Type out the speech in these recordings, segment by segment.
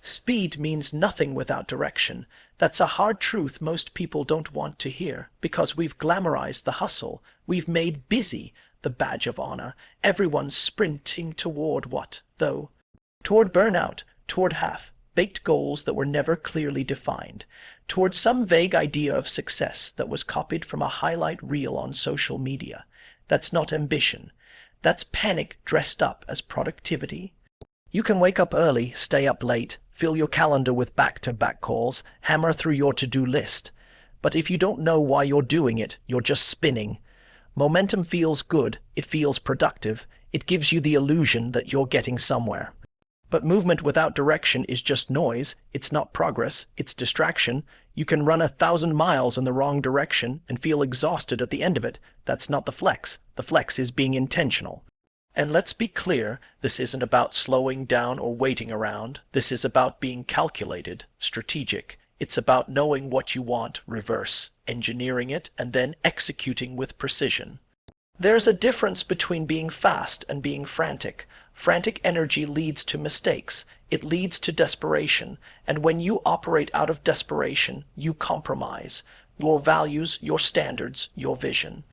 Speed means nothing without direction. That's a hard truth most people don't want to hear because we've glamorized the hustle. We've made busy the badge of honor. Everyone's sprinting toward what, though? Toward burnout, toward half-baked goals that were never clearly defined, toward some vague idea of success that was copied from a highlight reel on social media. That's not ambition. That's panic dressed up as productivity. You can wake up early, stay up late, fill your calendar with back-to-back calls, hammer through your to-do list. But if you don't know why you're doing it, you're just spinning. Momentum feels good, it feels productive, it gives you the illusion that you're getting somewhere. But movement without direction is just noise, it's not progress, it's distraction. You can run 1,000 miles in the wrong direction and feel exhausted at the end of it. That's not the flex. The flex is being intentional. And let's be clear, this isn't about slowing down or waiting around. This is about being calculated, strategic. It's about knowing what you want, reverse engineering it, and then executing with precision. There's a difference between being fast and being frantic. Frantic energy leads to mistakes. It leads to desperation. And when you operate out of desperation, you compromise your values, your standards, your vision.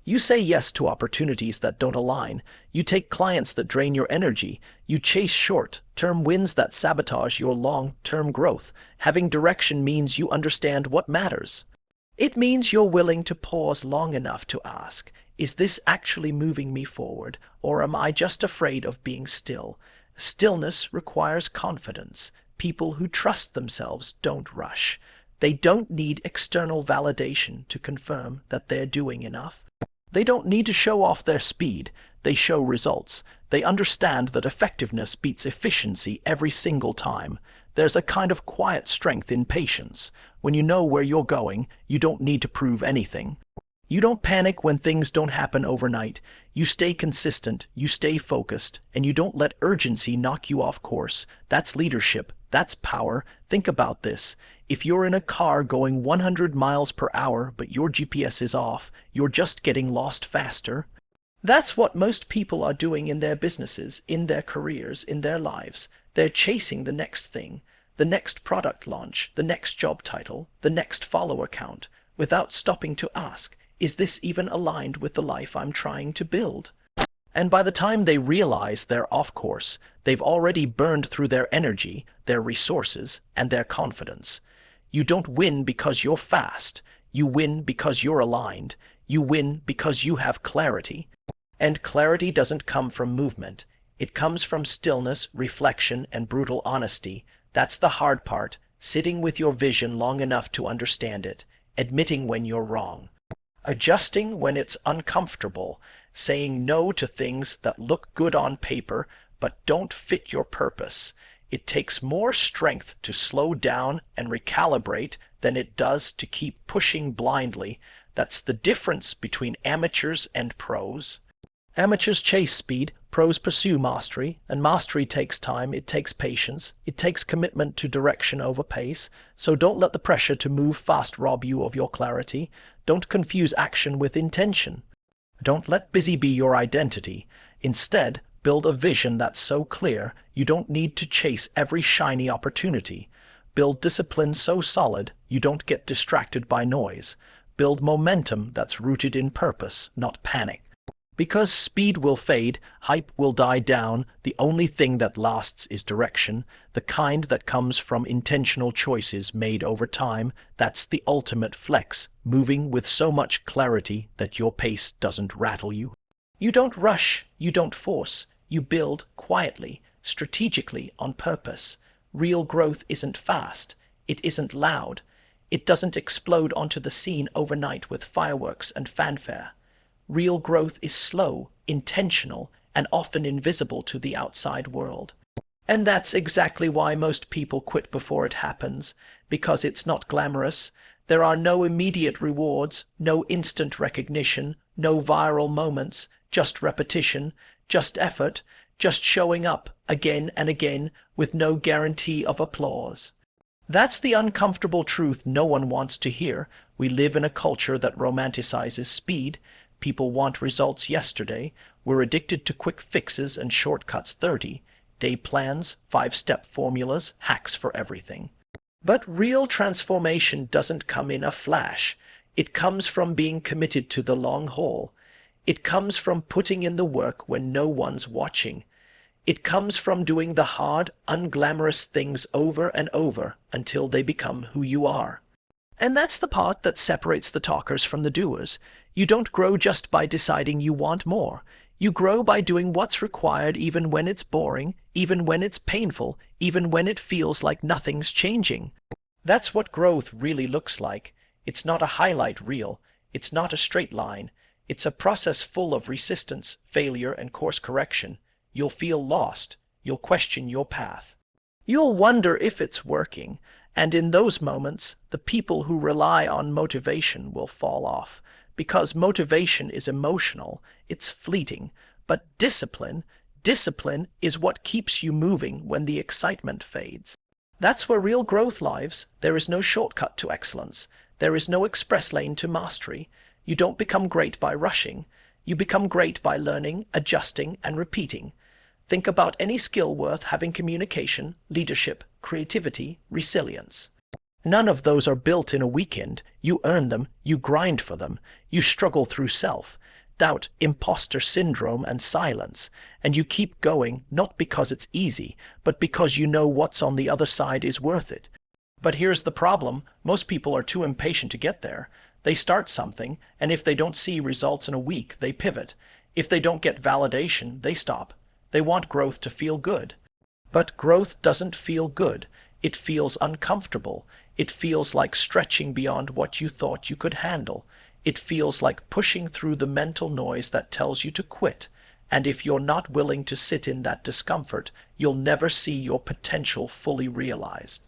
You say yes to opportunities that don't align. You take clients that drain your energy. You chase short-term wins that sabotage your long-term growth. Having direction means you understand what matters. It means you're willing to pause long enough to ask, is this actually moving me forward, or am I just afraid of being still? Stillness requires confidence. People who trust themselves don't rush. They don't need external validation to confirm that they're doing enough. They don't need to show off their speed. They show results. They understand that effectiveness beats efficiency every single time. There's a kind of quiet strength in patience. When you know where you're going, you don't need to prove anything. You don't panic when things don't happen overnight. You stay consistent, you stay focused, and you don't let urgency knock you off course. That's leadership. That's power. Think about this. If you're in a car going 100 miles per hour, but your GPS is off, you're just getting lost faster. That's what most people are doing in their businesses, in their careers, in their lives. They're chasing the next thing, the next product launch, the next job title, the next follower count, without stopping to ask, is this even aligned with the life I'm trying to build? And by the time they realize they're off course, they've already burned through their energy, their resources, and their confidence. You don't win because you're fast. You win because you're aligned. You win because you have clarity. And clarity doesn't come from movement. It comes from stillness, reflection, and brutal honesty. That's the hard part, sitting with your vision long enough to understand it, admitting when you're wrong, adjusting when it's uncomfortable, saying no to things that look good on paper but don't fit your purpose. It takes more strength to slow down and recalibrate than it does to keep pushing blindly. That's the difference between amateurs and pros. Amateurs chase speed, pros pursue mastery, and mastery takes time, it takes patience, it takes commitment to direction over pace. So don't let the pressure to move fast rob you of your clarity. Don't confuse action with intention. Don't let busy be your identity. Instead, build a vision that's so clear you don't need to chase every shiny opportunity. Build discipline so solid you don't get distracted by noise. Build momentum that's rooted in purpose, not panic. Because speed will fade, hype will die down, the only thing that lasts is direction, the kind that comes from intentional choices made over time. That's the ultimate flex, moving with so much clarity that your pace doesn't rattle you. You don't rush, you don't force, you build quietly, strategically, on purpose. Real growth isn't fast, it isn't loud, it doesn't explode onto the scene overnight with fireworks and fanfare. Real growth is slow, intentional, and often invisible to the outside world. And that's exactly why most people quit before it happens, because it's not glamorous. There are no immediate rewards, no instant recognition, no viral moments, just repetition, just effort, just showing up again and again with no guarantee of applause. That's the uncomfortable truth no one wants to hear. We live in a culture that romanticizes speed. People want results yesterday. We're addicted to quick fixes and shortcuts. 30 day plans, 5-step formulas, hacks for everything. But real transformation doesn't come in a flash. It comes from being committed to the long haul. It comes from putting in the work when no one's watching. It comes from doing the hard, unglamorous things over and over until they become who you are. And that's the part that separates the talkers from the doers. You don't grow just by deciding you want more. You grow by doing what's required even when it's boring, even when it's painful, even when it feels like nothing's changing. That's what growth really looks like. It's not a highlight reel. It's not a straight line. It's a process full of resistance, failure, and course correction. You'll feel lost. You'll question your path. You'll wonder if it's working. And in those moments, the people who rely on motivation will fall off. Because motivation is emotional, it's fleeting. But discipline is what keeps you moving when the excitement fades. That's where real growth lives. There is no shortcut to excellence. There is no express lane to mastery. You don't become great by rushing. You become great by learning, adjusting, and repeating. Think about any skill worth having: communication, leadership, creativity, resilience. None of those are built in a weekend. You earn them, you grind for them, you struggle through self-doubt, imposter syndrome, and silence, and you keep going not because it's easy, but because you know what's on the other side is worth it. But here's the problem: most people are too impatient to get there. They start something, and if they don't see results in a week, they pivot. If they don't get validation, they stop. They want growth to feel good. But growth doesn't feel good. It feels uncomfortable. It feels like stretching beyond what you thought you could handle. It feels like pushing through the mental noise that tells you to quit. And if you're not willing to sit in that discomfort, you'll never see your potential fully realized.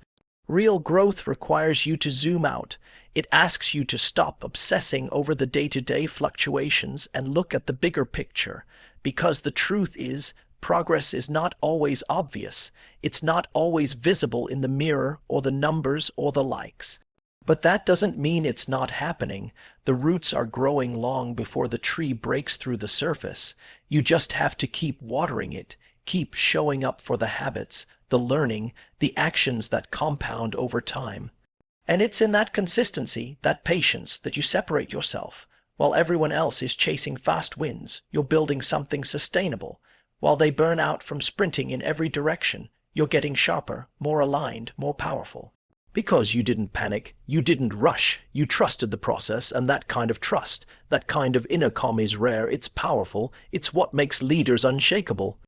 Real growth requires you to zoom out. It asks you to stop obsessing over the day-to-day fluctuations and look at the bigger picture. Because the truth is, progress is not always obvious. It's not always visible in the mirror or the numbers or the likes. But that doesn't mean it's not happening. The roots are growing long before the tree breaks through the surface. You just have to keep watering it, keep showing up for the habits, the learning, the actions that compound over time. And it's in that consistency, that patience, that you separate yourself. While everyone else is chasing fast wins, you're building something sustainable. While they burn out from sprinting in every direction, you're getting sharper, more aligned, more powerful. Because you didn't panic, you didn't rush, you trusted the process, and that kind of trust, that kind of inner calm is rare, it's powerful, it's what makes leaders unshakable.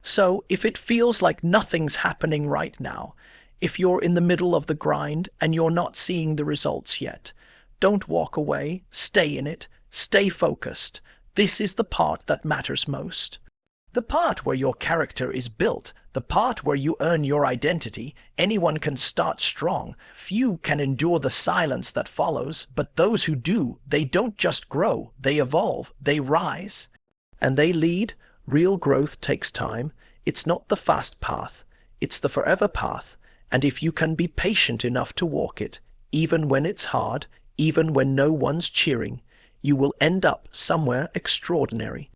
So, if it feels like nothing's happening right now, if you're in the middle of the grind and you're not seeing the results yet, don't walk away, stay in it, stay focused. This is the part that matters most. The part where your character is built, the part where you earn your identity. Anyone can start strong. Few can endure the silence that follows, but those who do, they don't just grow, they evolve, they rise. And they lead. Real growth takes time. It's not the fast path, it's the forever path. And if you can be patient enough to walk it, even when it's hard, even when no one's cheering, you will end up somewhere extraordinary.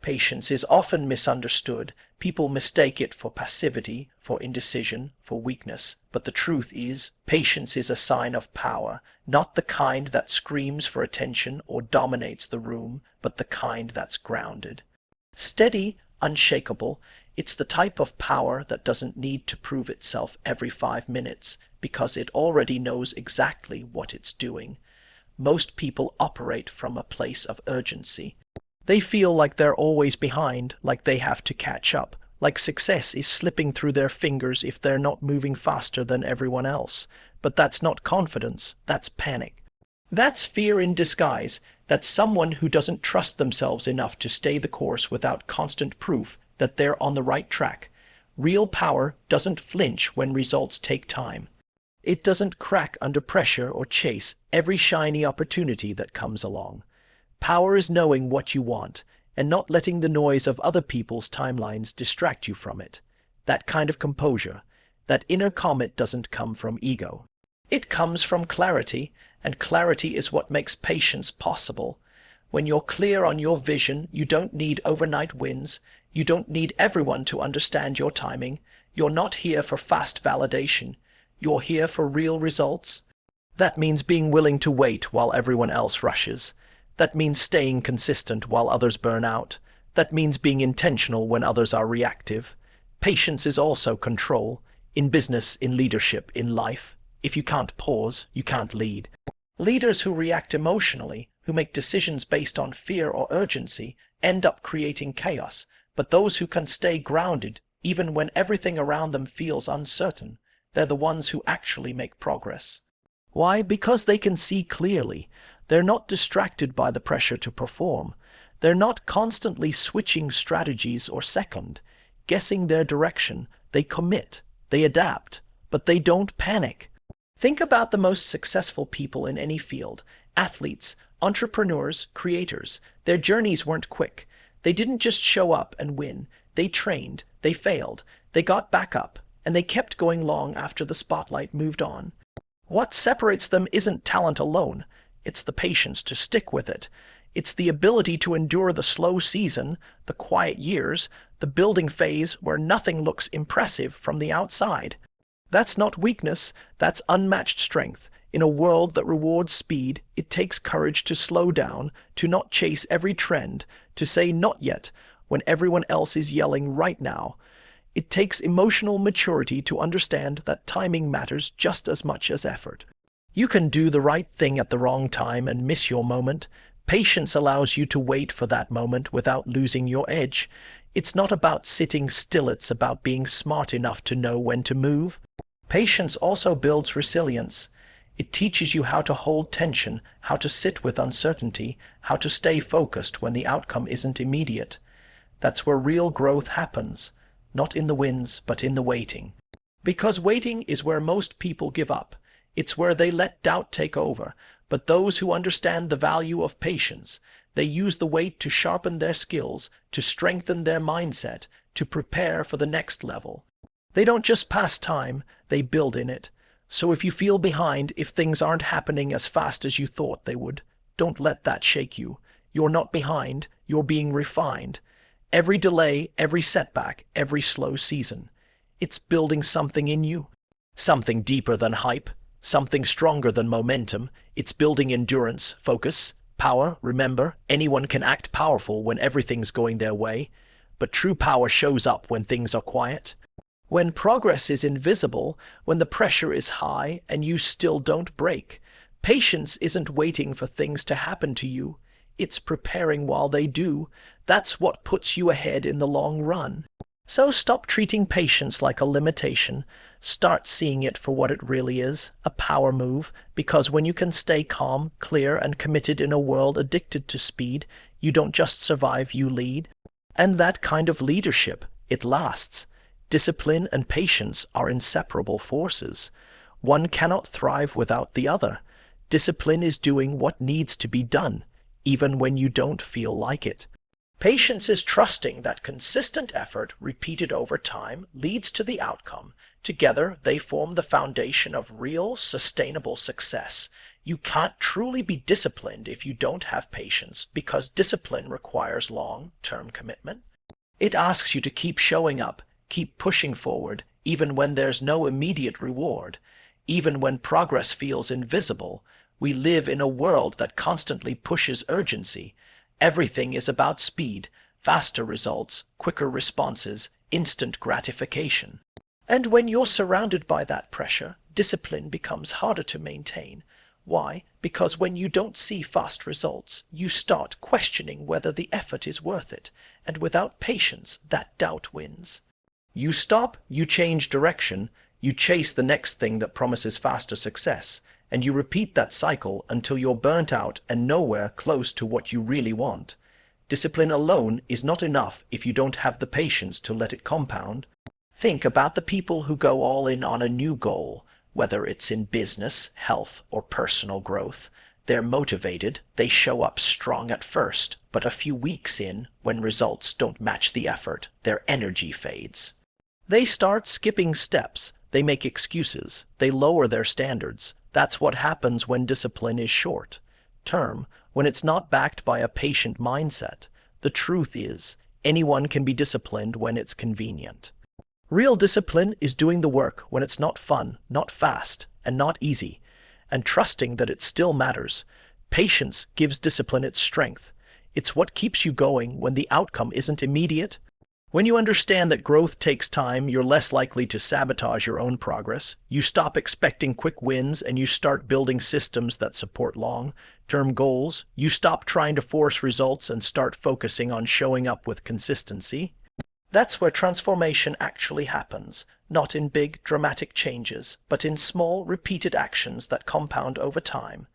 Patience is often misunderstood. People mistake it for passivity, for indecision, for weakness. But the truth is, patience is a sign of power, not the kind that screams for attention or dominates the room, but the kind that's grounded. Steady, unshakable, it's the type of power that doesn't need to prove itself every 5 minutes, because it already knows exactly what it's doing. Most people operate from a place of urgency. They feel like they're always behind, like they have to catch up, like success is slipping through their fingers if they're not moving faster than everyone else. But that's not confidence, that's panic. That's fear in disguise. That's someone who doesn't trust themselves enough to stay the course without constant proof that they're on the right track. Real power doesn't flinch when results take time. It doesn't crack under pressure or chase every shiny opportunity that comes along. Power is knowing what you want and not letting the noise of other people's timelines distract you from it. That kind of composure, that inner calm, it doesn't come from ego. It comes from clarity, and clarity is what makes patience possible. When you're clear on your vision, you don't need overnight wins. You don't need everyone to understand your timing. You're not here for fast validation. You're here for real results. That means being willing to wait while everyone else rushes. That means staying consistent while others burn out. That means being intentional when others are reactive. Patience is also control. In business, in leadership, in life. If you can't pause, you can't lead. Leaders who react emotionally, who make decisions based on fear or urgency, end up creating chaos. But those who can stay grounded, even when everything around them feels uncertain, they're the ones who actually make progress. Why? Because they can see clearly. They're not distracted by the pressure to perform. They're not constantly switching strategies or guessing their direction. They commit, they adapt, but they don't panic. Think about the most successful people in any field: athletes, entrepreneurs, creators. Their journeys weren't quick. They didn't just show up and win. They trained, they failed, they got back up, and they kept going long after the spotlight moved on. What separates them isn't talent alone. It's the patience to stick with it. It's the ability to endure the slow season, the quiet years, the building phase where nothing looks impressive from the outside. That's not weakness, that's unmatched strength. In a world that rewards speed, it takes courage to slow down, to not chase every trend, to say not yet when everyone else is yelling right now. It takes emotional maturity to understand that timing matters just as much as effort. You can do the right thing at the wrong time and miss your moment. Patience allows you to wait for that moment without losing your edge. It's not about sitting still, it's about being smart enough to know when to move. Patience also builds resilience. It teaches you how to hold tension, how to sit with uncertainty, how to stay focused when the outcome isn't immediate. That's where real growth happens, not in the wins, but in the waiting. Because waiting is where most people give up. It's where they let doubt take over. But those who understand the value of patience, they use the wait to sharpen their skills, to strengthen their mindset, to prepare for the next level. They don't just pass time, they build in it. So if you feel behind, if things aren't happening as fast as you thought they would, don't let that shake you. You're not behind, you're being refined. Every delay, every setback, every slow season, it's building something in you. Something deeper than hype, something stronger than momentum. It's building endurance, focus, power. Remember, anyone can act powerful when everything's going their way, but true power shows up when things are quiet. When progress is invisible, when the pressure is high and you still don't break. Patience isn't waiting for things to happen to you. It's preparing while they do. That's what puts you ahead in the long run. So stop treating patience like a limitation. Start seeing it for what it really is, a power move, because when you can stay calm, clear, and committed in a world addicted to speed, you don't just survive, you lead. And that kind of leadership, it lasts. Discipline and patience are inseparable forces. One cannot thrive without the other. Discipline is doing what needs to be done, even when you don't feel like it. Patience is trusting that consistent effort, repeated over time, leads to the outcome. Together, they form the foundation of real, sustainable success. You can't truly be disciplined if you don't have patience, because discipline requires long-term commitment. It asks you to keep showing up, keep pushing forward, even when there's no immediate reward. Even when progress feels invisible, we live in a world that constantly pushes urgency. Everything is about speed, faster results, quicker responses, instant gratification. And when you're surrounded by that pressure, discipline becomes harder to maintain. Why? Because when you don't see fast results, you start questioning whether the effort is worth it. And without patience, that doubt wins. You stop, you change direction, you chase the next thing that promises faster success, and you repeat that cycle until you're burnt out and nowhere close to what you really want. Discipline alone is not enough if you don't have the patience to let it compound. Think about the people who go all in on a new goal, whether it's in business, health, or personal growth. They're motivated, they show up strong at first, but a few weeks in, when results don't match the effort, their energy fades. They start skipping steps, they make excuses, they lower their standards. That's what happens when discipline is short term, when it's not backed by a patient mindset. The truth is, anyone can be disciplined when it's convenient. Real discipline is doing the work when it's not fun, not fast, and not easy, and trusting that it still matters. Patience gives discipline its strength. It's what keeps you going when the outcome isn't immediate. When you understand that growth takes time, you're less likely to sabotage your own progress. You stop expecting quick wins and you start building systems that support long-term goals. You stop trying to force results and start focusing on showing up with consistency. That's where transformation actually happens, not in big, dramatic changes, but in small, repeated actions that compound over time.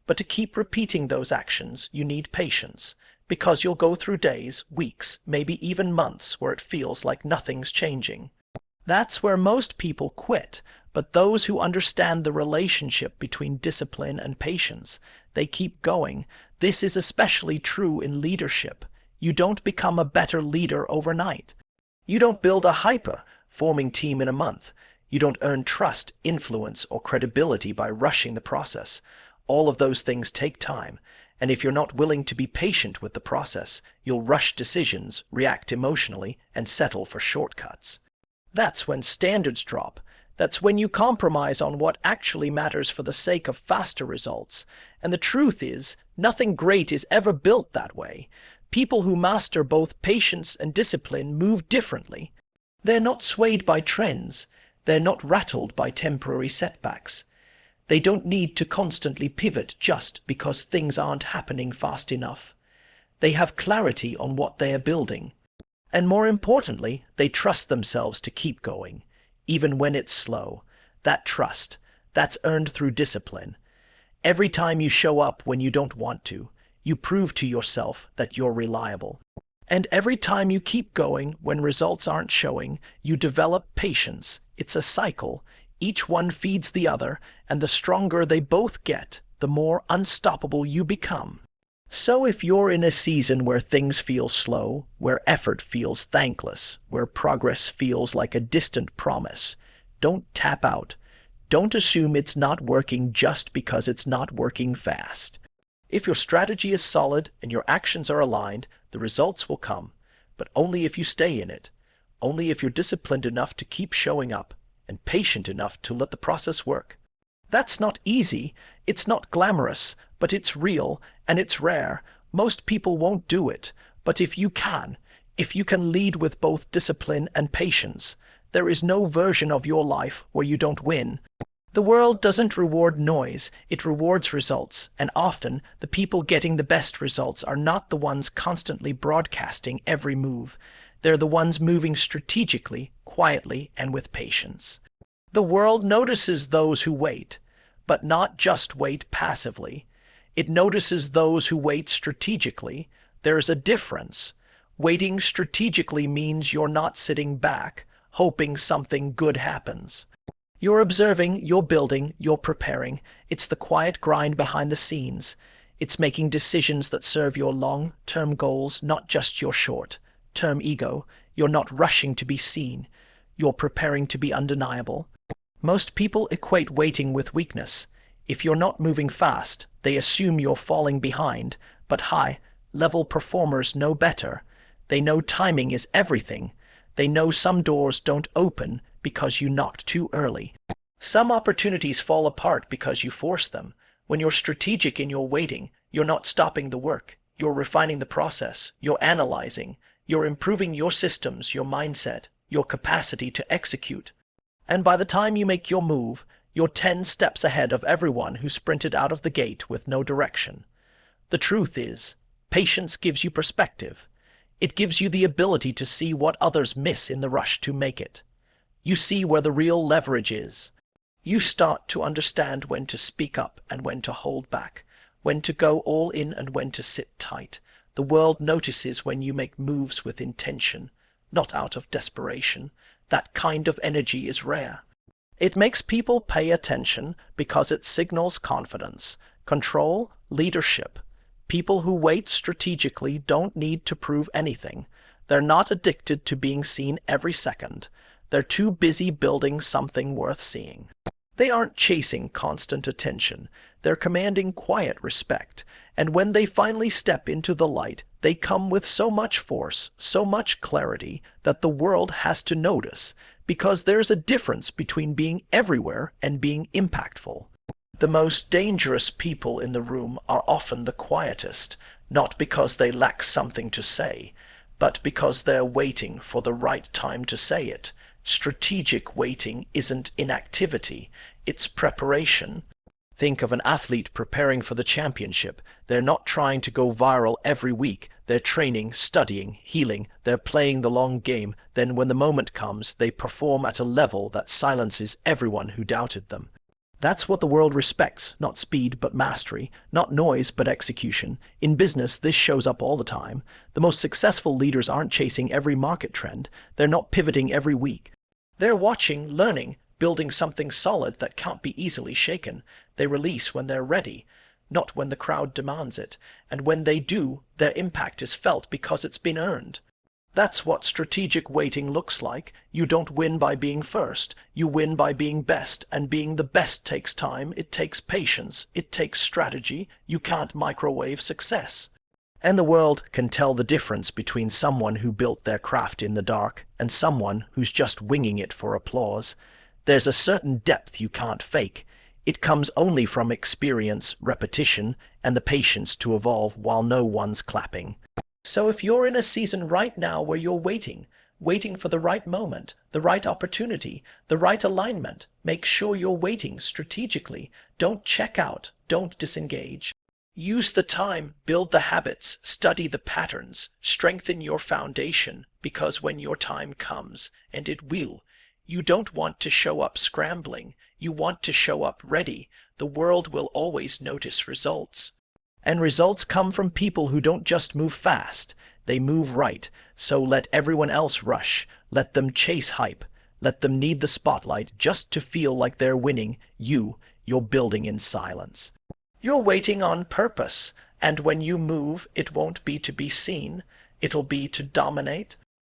But to keep repeating those actions, you need patience, because you'll go through days, weeks, maybe even months where it feels like nothing's changing. That's where most people quit, but those who understand the relationship between discipline and patience, they keep going. This is especially true in leadership. You don't become a better leader overnight. You don't build a high-performing team in a month. You don't earn trust, influence, or credibility by rushing the process. All of those things take time, and if you're not willing to be patient with the process, you'll rush decisions, react emotionally, and settle for shortcuts. That's when standards drop. That's when you compromise on what actually matters for the sake of faster results. And the truth is, nothing great is ever built that way. People who master both patience and discipline move differently. They're not swayed by trends. They're not rattled by temporary setbacks. They don't need to constantly pivot just because things aren't happening fast enough. They have clarity on what they are building. And more importantly, they trust themselves to keep going, even when it's slow. That trust, that's earned through discipline. Every time you show up when you don't want to, you prove to yourself that you're reliable. And every time you keep going when results aren't showing, you develop patience. It's a cycle. Each one feeds the other, and the stronger they both get, the more unstoppable you become. So if you're in a season where things feel slow, where effort feels thankless, where progress feels like a distant promise, don't tap out. Don't assume it's not working just because it's not working fast. If your strategy is solid and your actions are aligned, the results will come, but only if you stay in it, only if you're disciplined enough to keep showing up, and patient enough to let the process work. That's not easy, it's not glamorous, but it's real, and it's rare. Most people won't do it, but if you can lead with both discipline and patience, there is no version of your life where you don't win. The world doesn't reward noise, it rewards results, and often the people getting the best results are not the ones constantly broadcasting every move. They're the ones moving strategically, quietly, and with patience. The world notices those who wait, but not just wait passively. It notices those who wait strategically. There's a difference. Waiting strategically means you're not sitting back, hoping something good happens. You're observing, you're building, you're preparing. It's the quiet grind behind the scenes. It's making decisions that serve your long-term goals, not just your short-term ego. You're not rushing to be seen. You're preparing to be undeniable. Most people equate waiting with weakness. If you're not moving fast, they assume you're falling behind. But high-level performers know better. They know timing is everything. They know some doors don't open because you knocked too early. Some opportunities fall apart because you force them. When you're strategic in your waiting, you're not stopping the work. You're refining the process. You're analyzing. You're improving your systems, your mindset, your capacity to execute. And by the time you make your move, you're 10 steps ahead of everyone who sprinted out of the gate with no direction. The truth is, patience gives you perspective. It gives you the ability to see what others miss in the rush to make it. You see where the real leverage is. You start to understand when to speak up and when to hold back, when to go all in and when to sit tight. The world notices when you make moves with intention, not out of desperation. That kind of energy is rare. It makes people pay attention because it signals confidence, control, leadership. People who wait strategically don't need to prove anything. They're not addicted to being seen every second. They're too busy building something worth seeing. They aren't chasing constant attention. They're commanding quiet respect. And when they finally step into the light, they come with so much force, so much clarity, that the world has to notice, because there's a difference between being everywhere and being impactful. The most dangerous people in the room are often the quietest, not because they lack something to say, but because they're waiting for the right time to say it. Strategic waiting isn't inactivity, it's preparation. Think of an athlete preparing for the championship. They're not trying to go viral every week. They're training, studying, healing. They're playing the long game. Then when the moment comes, they perform at a level that silences everyone who doubted them. That's what the world respects, not speed but mastery, not noise but execution. In business, this shows up all the time. The most successful leaders aren't chasing every market trend. They're not pivoting every week. They're watching, learning, building something solid that can't be easily shaken. They release when they're ready, not when the crowd demands it. And when they do, their impact is felt because it's been earned. That's what strategic waiting looks like. You don't win by being first. You win by being best, and being the best takes time. It takes patience. It takes strategy. You can't microwave success. And the world can tell the difference between someone who built their craft in the dark and someone who's just winging it for applause. There's a certain depth you can't fake. It comes only from experience, repetition, and the patience to evolve while no one's clapping. So if you're in a season right now where you're waiting for the right moment, the right opportunity, the right alignment, make sure you're waiting strategically. Don't check out, don't disengage. Use the time, build the habits, study the patterns, strengthen your foundation, because when your time comes, and it will, you don't want to show up scrambling, you want to show up ready. The world will always notice results. And results come from people who don't just move fast, they move right. So let everyone else rush, let them chase hype, let them need the spotlight just to feel like they're winning. You're building in silence. You're waiting on purpose, and when you move, it won't be to be seen, it'll be to dominate.